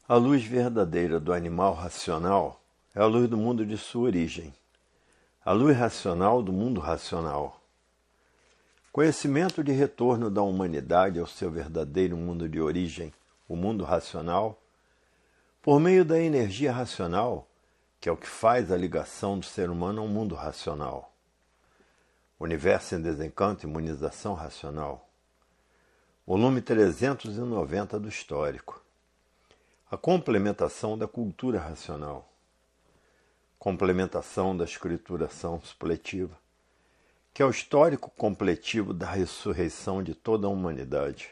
A luz verdadeira do animal racional é a luz do mundo de sua origem, a luz racional do mundo racional. Conhecimento de retorno da humanidade ao seu verdadeiro mundo de origem, o mundo racional, por meio da energia racional, que é o que faz a ligação do ser humano ao mundo racional. Universo em Desencanto e Imunização Racional. Volume 390 do Histórico. A complementação da cultura racional. Complementação da escrituração supletiva, que é o histórico completivo da ressurreição de toda a humanidade.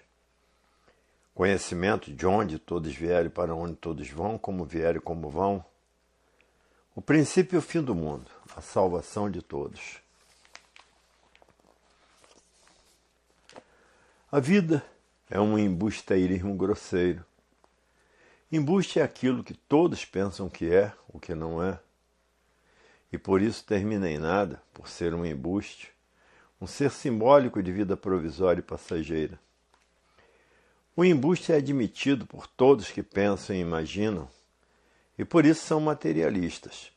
Conhecimento de onde todos vieram e para onde todos vão, como vieram e como vão. O princípio e o fim do mundo, a salvação de todos. A vida é um embusteirismo grosseiro. Embuste é aquilo que todos pensam que é, o que não é. E por isso termina em nada, por ser um embuste, um ser simbólico de vida provisória e passageira. O embuste é admitido por todos que pensam e imaginam, e por isso são materialistas.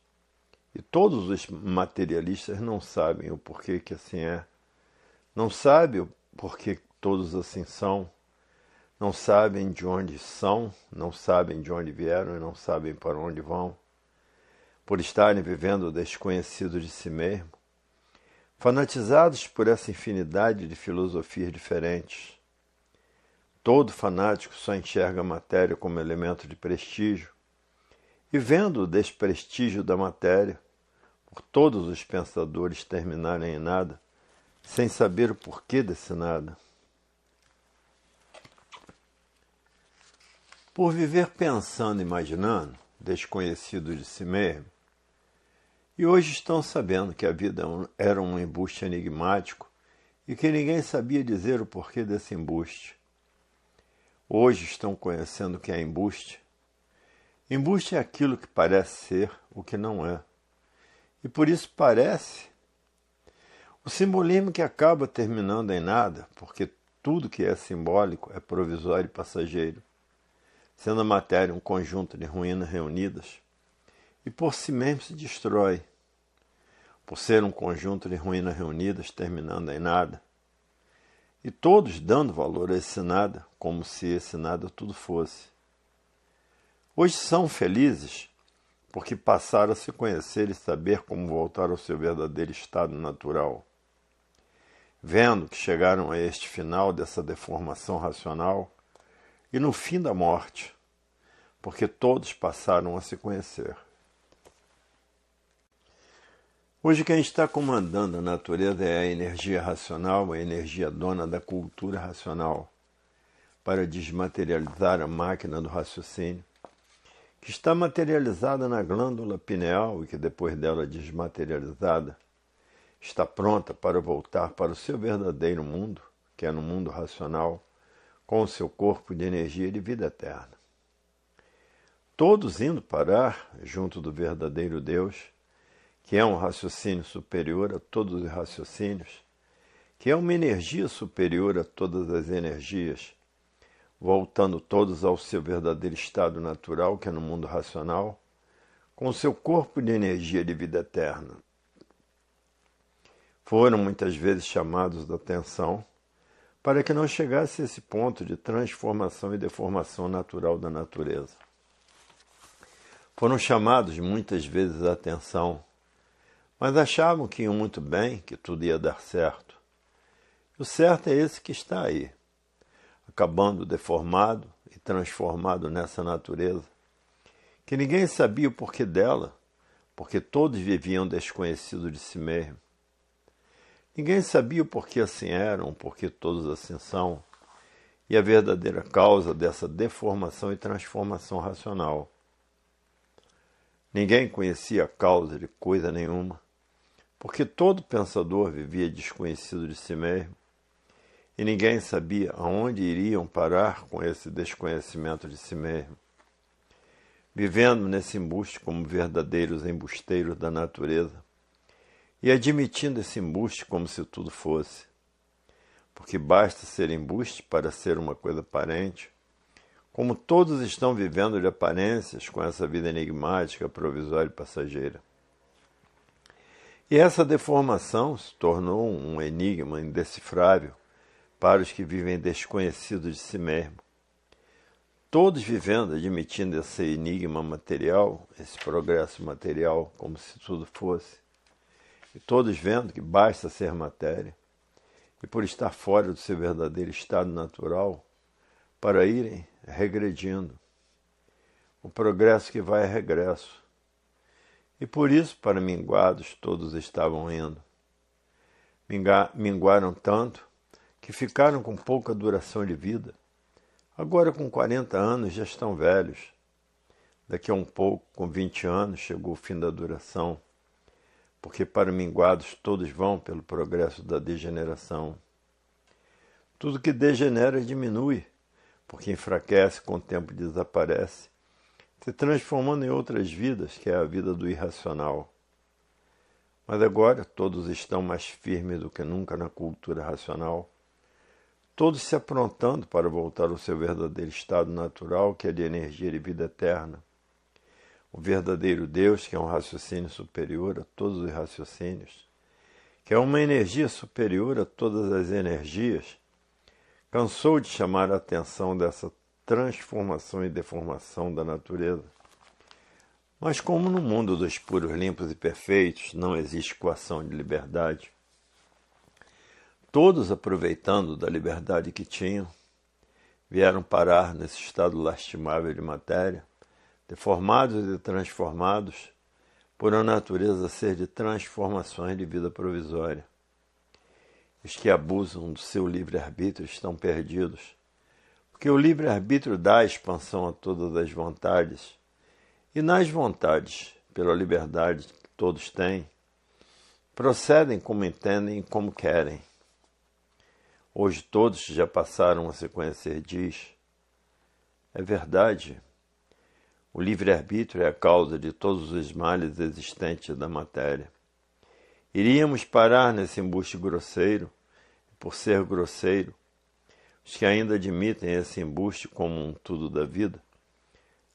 E todos os materialistas não sabem o porquê que assim é. Não sabem o porquê todos assim são. Não sabem de onde são, não sabem de onde vieram e não sabem para onde vão. Por estarem vivendo o desconhecido de si mesmo, fanatizados por essa infinidade de filosofias diferentes. Todo fanático só enxerga a matéria como elemento de prestígio, e vendo o desprestígio da matéria, por todos os pensadores terminarem em nada, sem saber o porquê desse nada. Por viver pensando e imaginando, desconhecido de si mesmo, e hoje estão sabendo que a vida era um embuste enigmático e que ninguém sabia dizer o porquê desse embuste. Hoje estão conhecendo o que é embuste. Embuste é aquilo que parece ser o que não é. E por isso parece o simbolismo que acaba terminando em nada, porque tudo que é simbólico é provisório e passageiro, sendo a matéria um conjunto de ruínas reunidas, e por si mesmo se destrói, por ser um conjunto de ruínas reunidas terminando em nada, e todos dando valor a esse nada, como se esse nada tudo fosse. Hoje são felizes porque passaram a se conhecer e saber como voltar ao seu verdadeiro estado natural. Vendo que chegaram a este final dessa deformação racional e no fim da morte, porque todos passaram a se conhecer. Hoje quem está comandando a natureza é a energia racional, a energia dona da cultura racional, para desmaterializar a máquina do raciocínio, que está materializada na glândula pineal e que depois dela desmaterializada, está pronta para voltar para o seu verdadeiro mundo, que é no mundo racional, com o seu corpo de energia de vida eterna. Todos indo parar junto do verdadeiro Deus, que é um raciocínio superior a todos os raciocínios, que é uma energia superior a todas as energias, voltando todos ao seu verdadeiro estado natural, que é no mundo racional, com o seu corpo de energia de vida eterna. Foram muitas vezes chamados da atenção para que não chegasse a esse ponto de transformação e deformação natural da natureza. Foram chamados muitas vezes a atenção, mas achavam que iam muito bem, que tudo ia dar certo. E o certo é esse que está aí, acabando deformado e transformado nessa natureza, que ninguém sabia o porquê dela, porque todos viviam desconhecidos de si mesmo. Ninguém sabia o porquê assim eram, porque todos assim são, e a verdadeira causa dessa deformação e transformação racional. Ninguém conhecia a causa de coisa nenhuma, porque todo pensador vivia desconhecido de si mesmo, e ninguém sabia aonde iriam parar com esse desconhecimento de si mesmo, vivendo nesse embuste como verdadeiros embusteiros da natureza, e admitindo esse embuste como se tudo fosse, porque basta ser embuste para ser uma coisa aparente, como todos estão vivendo de aparências com essa vida enigmática, provisória e passageira. E essa deformação se tornou um enigma indecifrável para os que vivem desconhecidos de si mesmo. Todos vivendo, admitindo esse enigma material, esse progresso material, como se tudo fosse. E todos vendo que basta ser matéria, e por estar fora do seu verdadeiro estado natural, para irem regredindo. O progresso que vai é regresso. E por isso, para minguados, todos estavam indo. Minguaram tanto que ficaram com pouca duração de vida. Agora, com 40 anos, já estão velhos. Daqui a um pouco, com 20 anos, chegou o fim da duração. Porque para minguados todos vão pelo progresso da degeneração. Tudo que degenera diminui, porque enfraquece com o tempo desaparece, se transformando em outras vidas, que é a vida do irracional. Mas agora todos estão mais firmes do que nunca na cultura racional, todos se aprontando para voltar ao seu verdadeiro estado natural, que é de energia e vida eterna. O verdadeiro Deus, que é um raciocínio superior a todos os raciocínios, que é uma energia superior a todas as energias, cansou de chamar a atenção dessa transformação e deformação da natureza. Mas como no mundo dos puros, limpos e perfeitos não existe coação de liberdade, todos, aproveitando da liberdade que tinham, vieram parar nesse estado lastimável de matéria, deformados e transformados, por a natureza ser de transformações de vida provisória. Os que abusam do seu livre-arbítrio estão perdidos, porque o livre-arbítrio dá expansão a todas as vontades, e nas vontades, pela liberdade que todos têm, procedem como entendem e como querem. Hoje todos já passaram a se conhecer, diz. É verdade. O livre-arbítrio é a causa de todos os males existentes da matéria. Iríamos parar nesse embuste grosseiro, e por ser grosseiro, os que ainda admitem esse embuste como um tudo da vida,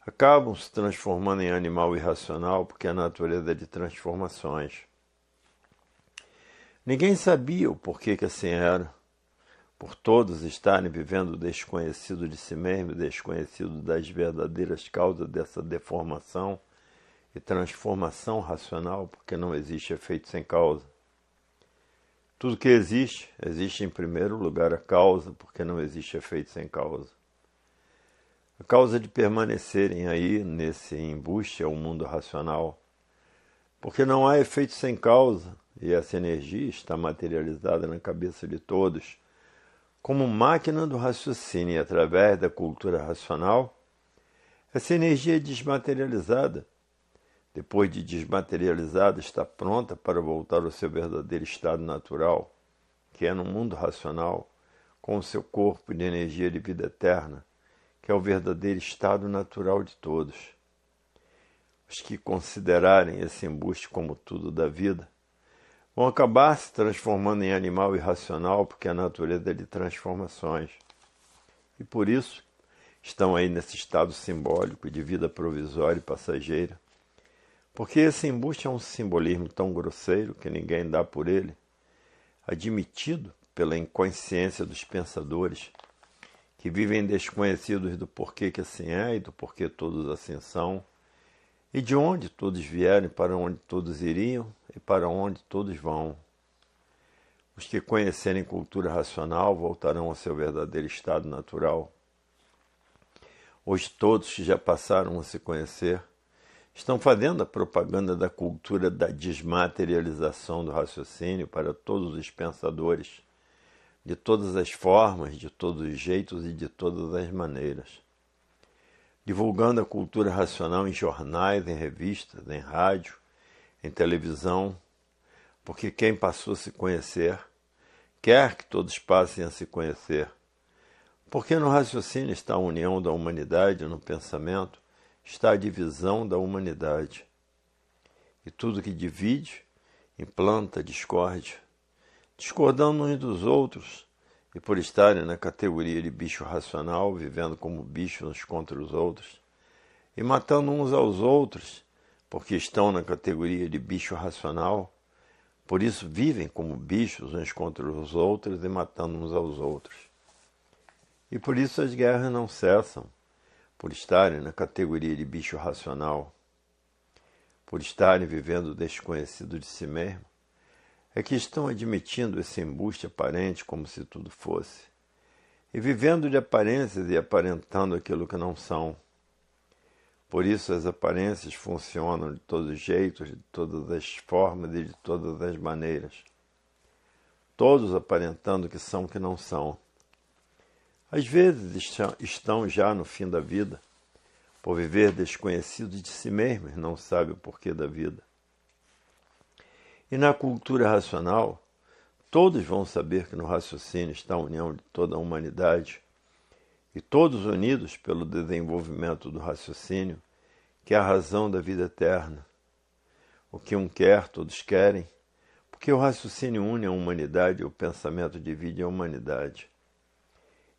acabam se transformando em animal irracional, porque a natureza é de transformações. Ninguém sabia o porquê que assim era, por todos estarem vivendo desconhecido de si mesmo, desconhecido das verdadeiras causas dessa deformação e transformação racional, porque não existe efeito sem causa. Tudo que existe, existe em primeiro lugar a causa, porque não existe efeito sem causa. A causa de permanecerem aí nesse embuste é o mundo racional, porque não há efeito sem causa, e essa energia está materializada na cabeça de todos, como máquina do raciocínio, e através da cultura racional, essa energia é desmaterializada. Depois de desmaterializada, está pronta para voltar ao seu verdadeiro estado natural, que é no mundo racional, com o seu corpo de energia de vida eterna, que é o verdadeiro estado natural de todos. Os que considerarem esse embuste como tudo da vida, vão acabar se transformando em animal irracional, porque a natureza é de transformações. E por isso estão aí nesse estado simbólico de vida provisória e passageira. Porque esse embuste é um simbolismo tão grosseiro que ninguém dá por ele, admitido pela inconsciência dos pensadores, que vivem desconhecidos do porquê que assim é e do porquê todos assim são, e de onde todos vieram, para onde todos iriam e para onde todos vão. Os que conhecerem cultura racional voltarão ao seu verdadeiro estado natural. Hoje todos que já passaram a se conhecer estão fazendo a propaganda da cultura da desmaterialização do raciocínio para todos os pensadores, de todas as formas, de todos os jeitos e de todas as maneiras. Divulgando a cultura racional em jornais, em revistas, em rádio, em televisão, porque quem passou a se conhecer quer que todos passem a se conhecer. Porque no raciocínio está a união da humanidade, no pensamento está a divisão da humanidade. E tudo que divide implanta discórdia, discordando uns dos outros e por estarem na categoria de bicho racional, vivendo como bichos uns contra os outros, e matando uns aos outros, porque estão na categoria de bicho racional, por isso vivem como bichos uns contra os outros e matando uns aos outros. E por isso as guerras não cessam, por estarem na categoria de bicho racional, por estarem vivendo o desconhecido de si mesmo, é que estão admitindo esse embuste aparente como se tudo fosse, e vivendo de aparências e aparentando aquilo que não são. Por isso as aparências funcionam de todos os jeitos, de todas as formas e de todas as maneiras, todos aparentando que são que não são. Às vezes estão já no fim da vida, por viver desconhecidos de si mesmos, não sabem o porquê da vida. E na cultura racional, todos vão saber que no raciocínio está a união de toda a humanidade, e todos unidos pelo desenvolvimento do raciocínio, que é a razão da vida eterna. O que um quer, todos querem, porque o raciocínio une a humanidade e o pensamento divide a humanidade.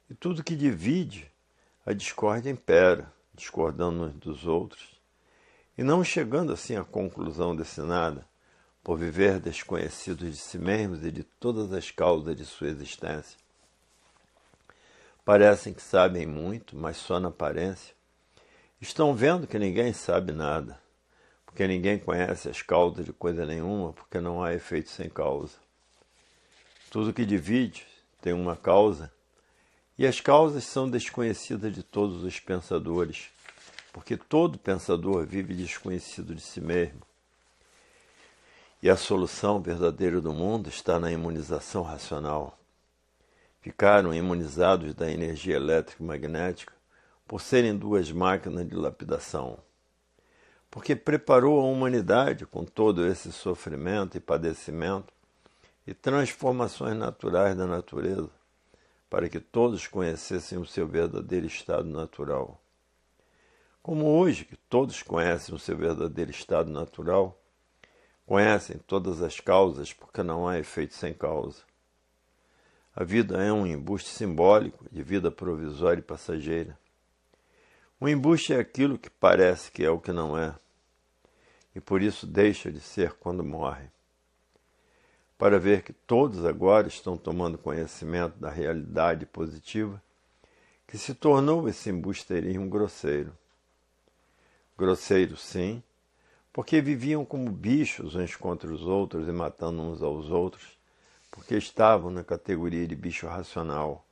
E tudo que divide, a discórdia impera, discordando uns dos outros, e não chegando assim à conclusão desse nada, por viver desconhecidos de si mesmos e de todas as causas de sua existência. Parecem que sabem muito, mas só na aparência. Estão vendo que ninguém sabe nada, porque ninguém conhece as causas de coisa nenhuma, porque não há efeito sem causa. Tudo que divide tem uma causa, e as causas são desconhecidas de todos os pensadores, porque todo pensador vive desconhecido de si mesmo. E a solução verdadeira do mundo está na imunização racional. Ficaram imunizados da energia elétrica e magnética por serem duas máquinas de lapidação. Porque preparou a humanidade com todo esse sofrimento e padecimento e transformações naturais da natureza, para que todos conhecessem o seu verdadeiro estado natural. Como hoje que todos conhecem o seu verdadeiro estado natural, conhecem todas as causas porque não há efeito sem causa. A vida é um embuste simbólico de vida provisória e passageira. O embuste é aquilo que parece que é o que não é, e por isso deixa de ser quando morre. Para ver que todos agora estão tomando conhecimento da realidade positiva, que se tornou esse embusterismo grosseiro. Grosseiro, sim, porque viviam como bichos uns contra os outros e matando uns aos outros, porque estavam na categoria de bicho racional.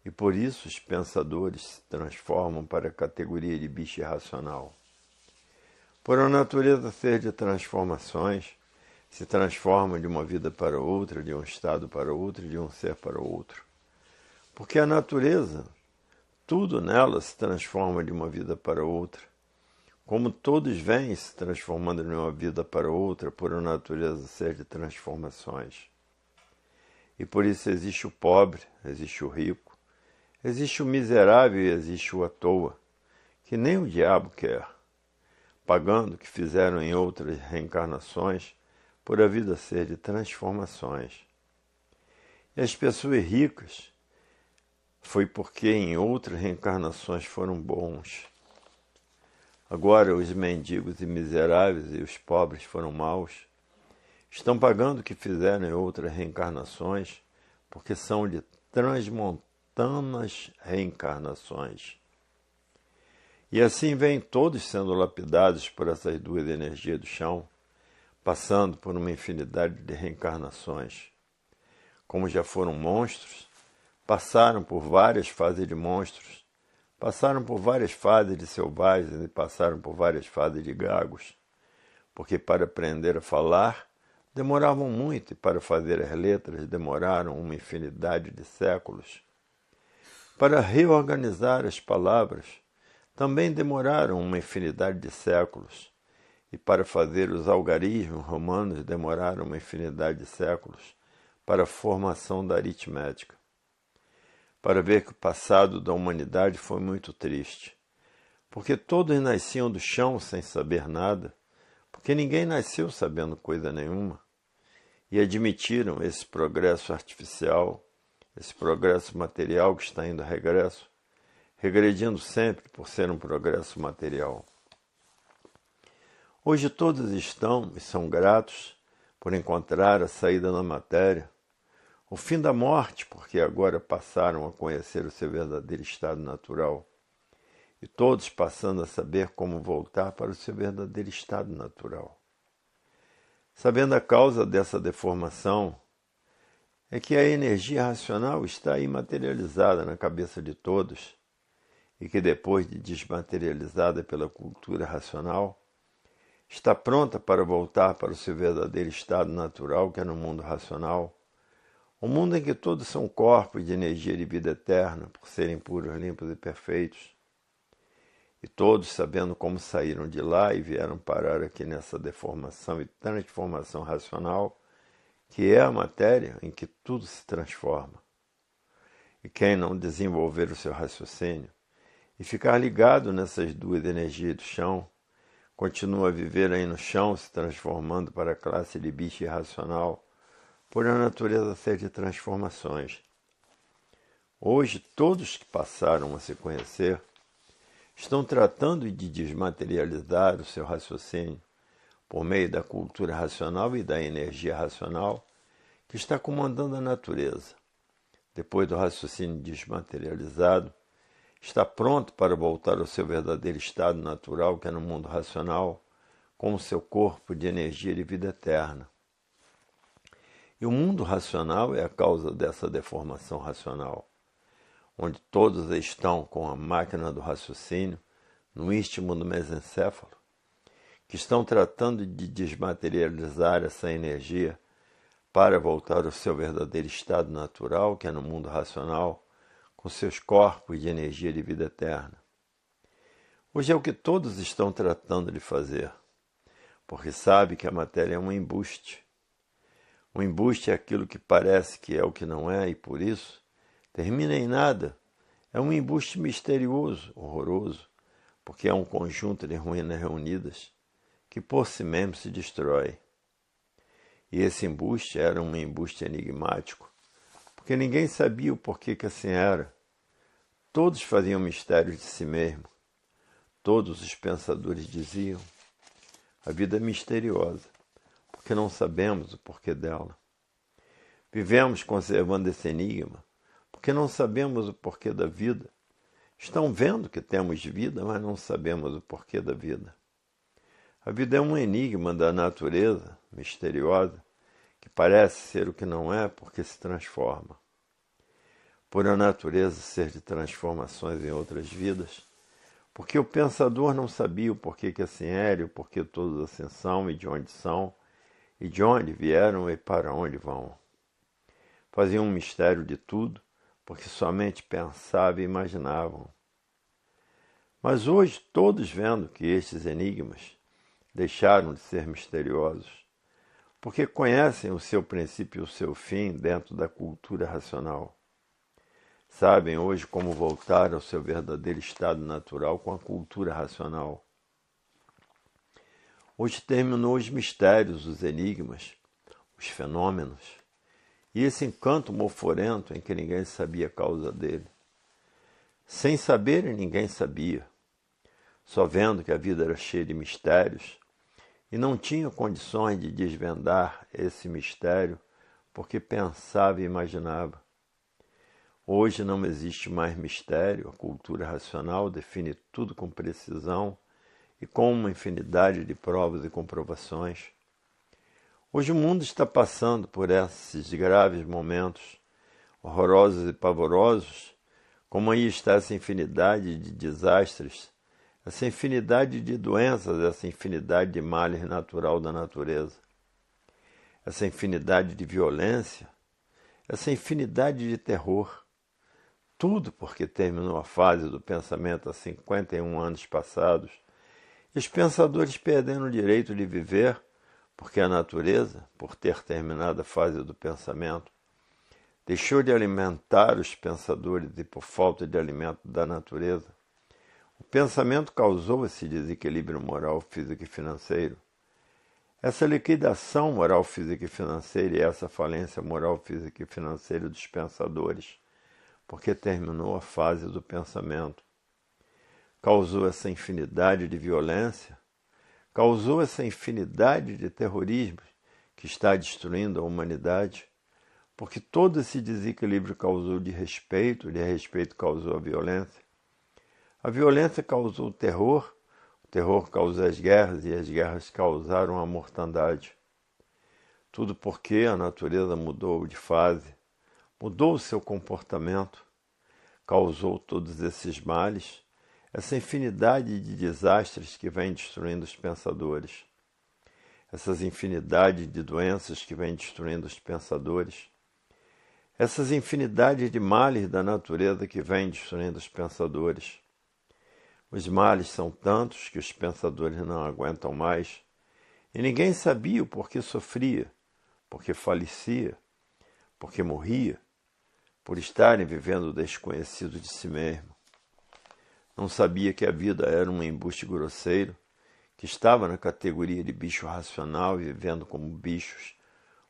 E por isso os pensadores se transformam para a categoria de bicho irracional. Por a natureza ser de transformações, se transforma de uma vida para outra, de um estado para outro, de um ser para outro. Porque a natureza, tudo nela se transforma de uma vida para outra. Como todos vêm se transformando de uma vida para outra por a natureza ser de transformações. E por isso existe o pobre, existe o rico, existe o miserável e existe o à toa, que nem o diabo quer, pagando o que fizeram em outras reencarnações por a vida ser de transformações. E as pessoas ricas foi porque em outras reencarnações foram bons. Agora os mendigos e miseráveis e os pobres foram maus. Estão pagando o que fizeram em outras reencarnações, porque são de transmontanas reencarnações. E assim vêm todos sendo lapidados por essas duas energias do chão, passando por uma infinidade de reencarnações. Como já foram monstros, passaram por várias fases de monstros, passaram por várias fases de selvagens e passaram por várias fases de gagos, porque para aprender a falar demoravam muito e para fazer as letras demoraram uma infinidade de séculos. Para reorganizar as palavras também demoraram uma infinidade de séculos, e para fazer os algarismos romanos demoraram uma infinidade de séculos para a formação da aritmética. Para ver que o passado da humanidade foi muito triste, porque todos nasciam do chão sem saber nada, porque ninguém nasceu sabendo coisa nenhuma, e admitiram esse progresso artificial esse progresso material que está indo a regresso, regredindo sempre por ser um progresso material. Hoje todos estão e são gratos por encontrar a saída da matéria, o fim da morte, porque agora passaram a conhecer o seu verdadeiro estado natural, e todos passando a saber como voltar para o seu verdadeiro estado natural. Sabendo a causa dessa deformação, é que a energia racional está imaterializada na cabeça de todos, e que depois de desmaterializada pela cultura racional, está pronta para voltar para o seu verdadeiro estado natural, que é no mundo racional, um mundo em que todos são corpos de energia de vida eterna, por serem puros, limpos e perfeitos. E todos, sabendo como saíram de lá e vieram parar aqui nessa deformação e transformação racional, que é a matéria em que tudo se transforma. E quem não desenvolver o seu raciocínio e ficar ligado nessas duas energias do chão, continua a viver aí no chão, se transformando para a classe de bicho irracional, por a natureza ser de transformações. Hoje, todos que passaram a se conhecer estão tratando de desmaterializar o seu raciocínio por meio da cultura racional e da energia racional que está comandando a natureza. Depois do raciocínio desmaterializado, está pronto para voltar ao seu verdadeiro estado natural, que é no mundo racional, com o seu corpo de energia de vida eterna. E o mundo racional é a causa dessa deformação racional, onde todos estão com a máquina do raciocínio no istmo do mesencéfalo, que estão tratando de desmaterializar essa energia para voltar ao seu verdadeiro estado natural, que é no mundo racional, com seus corpos de energia de vida eterna. Hoje é o que todos estão tratando de fazer, porque sabe que a matéria é um embuste. O embuste é aquilo que parece que é o que não é, e por isso termina em nada. É um embuste misterioso, horroroso, porque é um conjunto de ruínas reunidas que por si mesmo se destrói. E esse embuste era um embuste enigmático, porque ninguém sabia o porquê que assim era. Todos faziam mistério de si mesmo. Todos os pensadores diziam: a vida é misteriosa, porque não sabemos o porquê dela. Vivemos conservando esse enigma, porque não sabemos o porquê da vida. Estão vendo que temos vida, mas não sabemos o porquê da vida. A vida é um enigma da natureza, misteriosa, que parece ser o que não é porque se transforma. Por a natureza ser de transformações em outras vidas, porque o pensador não sabia o porquê que assim era, e o porquê todos assim são, e de onde vieram e para onde vão. Faziam um mistério de tudo, porque somente pensavam e imaginavam. Mas hoje, todos vendo que estes enigmas deixaram de ser misteriosos, porque conhecem o seu princípio e o seu fim dentro da cultura racional. Sabem hoje como voltar ao seu verdadeiro estado natural com a cultura racional. Hoje terminou os mistérios, os enigmas, os fenômenos, e esse encanto moforento em que ninguém sabia a causa dele. Sem saber, ninguém sabia, só vendo que a vida era cheia de mistérios, e não tinha condições de desvendar esse mistério, porque pensava e imaginava. Hoje não existe mais mistério, a cultura racional define tudo com precisão e com uma infinidade de provas e comprovações. Hoje o mundo está passando por esses graves momentos, horrorosos e pavorosos, como aí está essa infinidade de desastres, essa infinidade de doenças, essa infinidade de males natural da natureza, essa infinidade de violência, essa infinidade de terror. Tudo porque terminou a fase do pensamento há 51 anos passados, e os pensadores perderam o direito de viver, porque a natureza, por ter terminado a fase do pensamento, deixou de alimentar os pensadores e por falta de alimento da natureza. O pensamento causou esse desequilíbrio moral, físico e financeiro. Essa liquidação moral, física e financeira e essa falência moral, física e financeira dos pensadores, porque terminou a fase do pensamento, causou essa infinidade de violência, causou essa infinidade de terrorismo que está destruindo a humanidade, porque todo esse desequilíbrio causou de respeito causou a violência causou o terror causou as guerras e as guerras causaram a mortandade. Tudo porque a natureza mudou de fase, mudou o seu comportamento, causou todos esses males, essa infinidade de desastres que vem destruindo os pensadores, essas infinidades de doenças que vem destruindo os pensadores, essas infinidades de males da natureza que vem destruindo os pensadores. Os males são tantos que os pensadores não aguentam mais, e ninguém sabia o porquê sofria, porque falecia, porque morria, por estarem vivendo o desconhecido de si mesmo. Não sabia que a vida era um embuste grosseiro, que estava na categoria de bicho racional, vivendo como bichos,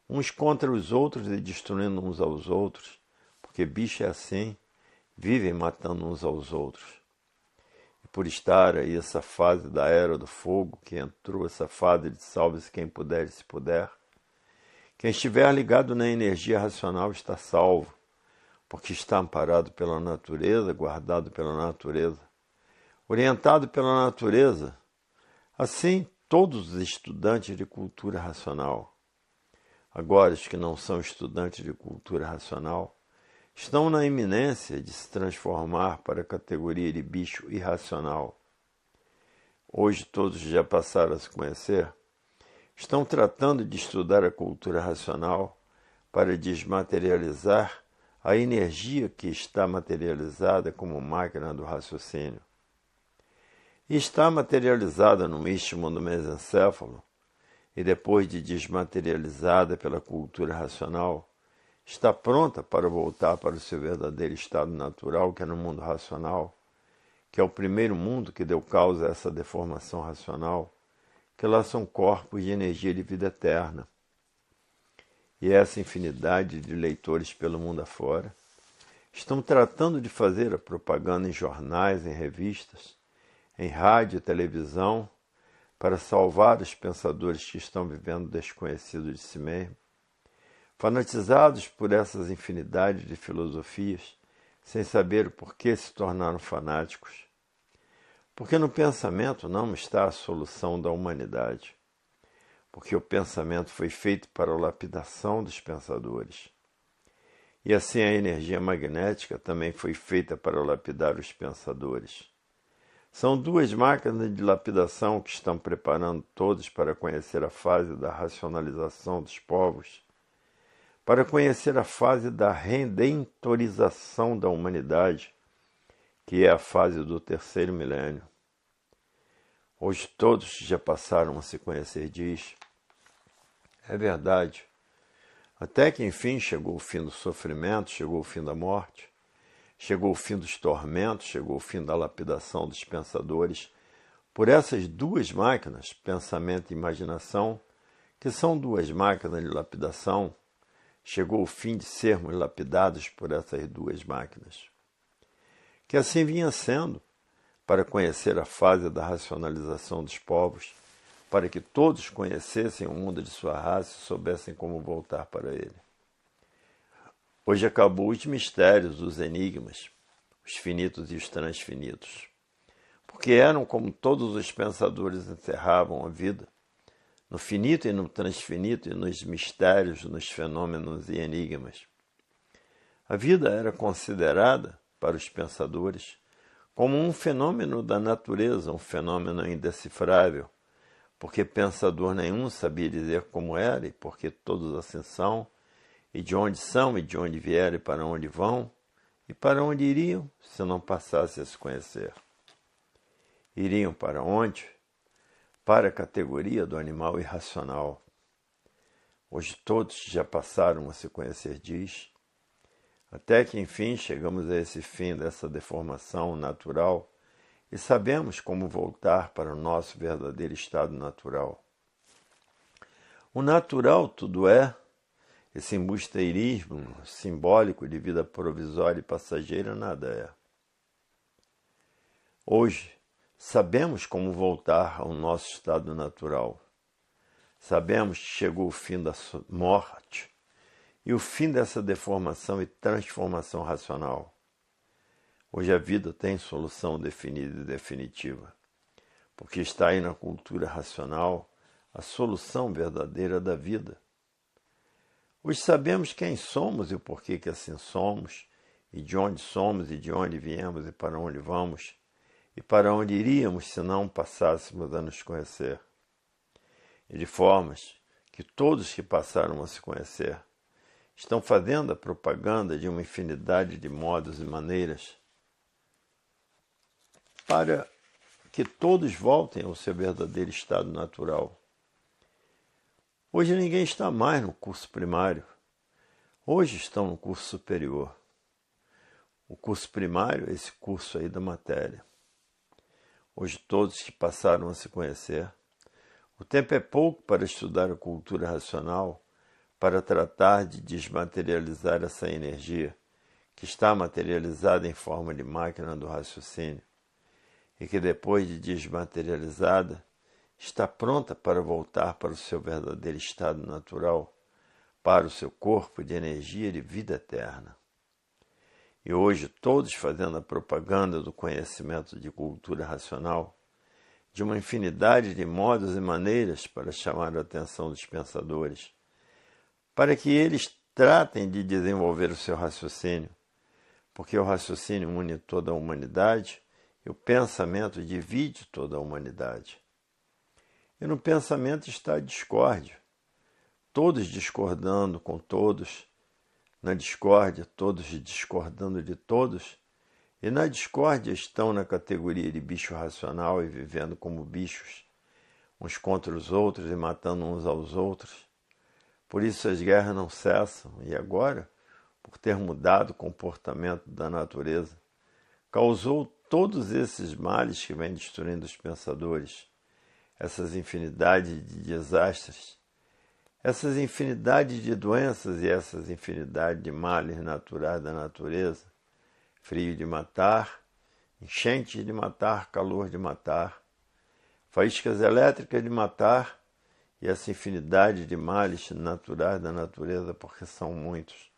uns contra os outros e destruindo uns aos outros, porque bicho é assim, vivem matando uns aos outros. E por estar aí essa fase da era do fogo, que entrou essa fase de salve-se quem puder e se puder, quem estiver ligado na energia racional está salvo, porque está amparado pela natureza, guardado pela natureza, orientado pela natureza. Assim, todos os estudantes de cultura racional, agora os que não são estudantes de cultura racional, estão na iminência de se transformar para a categoria de bicho irracional. Hoje todos já passaram a se conhecer, estão tratando de estudar a cultura racional para desmaterializar a energia que está materializada como máquina do raciocínio. E está materializada no istmo do mesencéfalo, e depois de desmaterializada pela cultura racional, está pronta para voltar para o seu verdadeiro estado natural, que é no mundo racional, que é o primeiro mundo que deu causa a essa deformação racional, que lá são corpos de energia de vida eterna. E essa infinidade de leitores pelo mundo afora estão tratando de fazer a propaganda em jornais, em revistas, em rádio e televisão, para salvar os pensadores que estão vivendo desconhecidos de si mesmos, fanatizados por essas infinidades de filosofias, sem saber o porquê se tornaram fanáticos. Porque no pensamento não está a solução da humanidade. Porque o pensamento foi feito para a lapidação dos pensadores. E assim a energia magnética também foi feita para lapidar os pensadores. São duas máquinas de lapidação que estão preparando todos para conhecer a fase da racionalização dos povos, para conhecer a fase da redentorização da humanidade, que é a fase do terceiro milênio. Hoje todos já passaram a se conhecer disso. É verdade. Até que enfim chegou o fim do sofrimento, chegou o fim da morte, chegou o fim dos tormentos, chegou o fim da lapidação dos pensadores, por essas duas máquinas, pensamento e imaginação, que são duas máquinas de lapidação, chegou o fim de sermos lapidados por essas duas máquinas. Que assim vinha sendo, para conhecer a fase da racionalização dos povos, para que todos conhecessem o mundo de sua raça e soubessem como voltar para ele. Hoje acabou os mistérios, os enigmas, os finitos e os transfinitos, porque eram como todos os pensadores encerravam a vida, no finito e no transfinito e nos mistérios, nos fenômenos e enigmas. A vida era considerada, para os pensadores, como um fenômeno da natureza, um fenômeno indecifrável, porque pensador nenhum sabia dizer como era e porque todos assim são, e de onde são, e de onde vieram, e para onde vão, e para onde iriam, se não passasse a se conhecer. Iriam para onde? Para a categoria do animal irracional. Hoje todos já passaram a se conhecer disso, até que enfim chegamos a esse fim dessa deformação natural e sabemos como voltar para o nosso verdadeiro estado natural. O natural tudo é, esse embusteirismo simbólico de vida provisória e passageira nada é. Hoje, sabemos como voltar ao nosso estado natural. Sabemos que chegou o fim da morte e o fim dessa deformação e transformação racional. Hoje a vida tem solução definida e definitiva, porque está aí na cultura racional a solução verdadeira da vida. Hoje sabemos quem somos e o porquê que assim somos, e de onde somos e de onde viemos e para onde vamos, e para onde iríamos se não passássemos a nos conhecer. E de formas que todos que passaram a se conhecer estão fazendo a propaganda de uma infinidade de modos e maneiras para que todos voltem ao seu verdadeiro estado natural. Hoje ninguém está mais no curso primário. Hoje estão no curso superior. O curso primário é esse curso aí da matéria. Hoje todos que passaram a se conhecer. O tempo é pouco para estudar a cultura racional, para tratar de desmaterializar essa energia que está materializada em forma de máquina do raciocínio e que depois de desmaterializada está pronta para voltar para o seu verdadeiro estado natural, para o seu corpo de energia de vida eterna. E hoje todos fazendo a propaganda do conhecimento de cultura racional, de uma infinidade de modos e maneiras para chamar a atenção dos pensadores, para que eles tratem de desenvolver o seu raciocínio, porque o raciocínio une toda a humanidade e o pensamento divide toda a humanidade. E no pensamento está a discórdia, todos discordando com todos, na discórdia todos discordando de todos, e na discórdia estão na categoria de bicho racional e vivendo como bichos, uns contra os outros e matando uns aos outros. Por isso as guerras não cessam, e agora, por ter mudado o comportamento da natureza, causou todos esses males que vêm destruindo os pensadores, essas infinidades de desastres, essas infinidades de doenças e essas infinidades de males naturais da natureza, frio de matar, enchentes de matar, calor de matar, faíscas elétricas de matar e essa infinidade de males naturais da natureza, porque são muitos,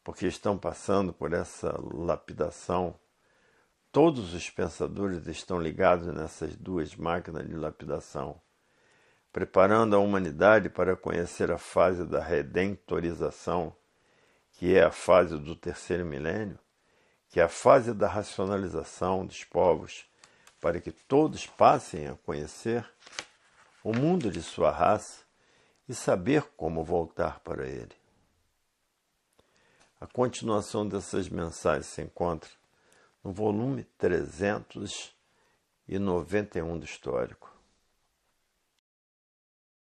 porque estão passando por essa lapidação. Todos os pensadores estão ligados nessas duas máquinas de lapidação, preparando a humanidade para conhecer a fase da redentorização, que é a fase do terceiro milênio, que é a fase da racionalização dos povos, para que todos passem a conhecer o mundo de sua raça e saber como voltar para ele. A continuação dessas mensagens se encontra no volume 391 do Histórico.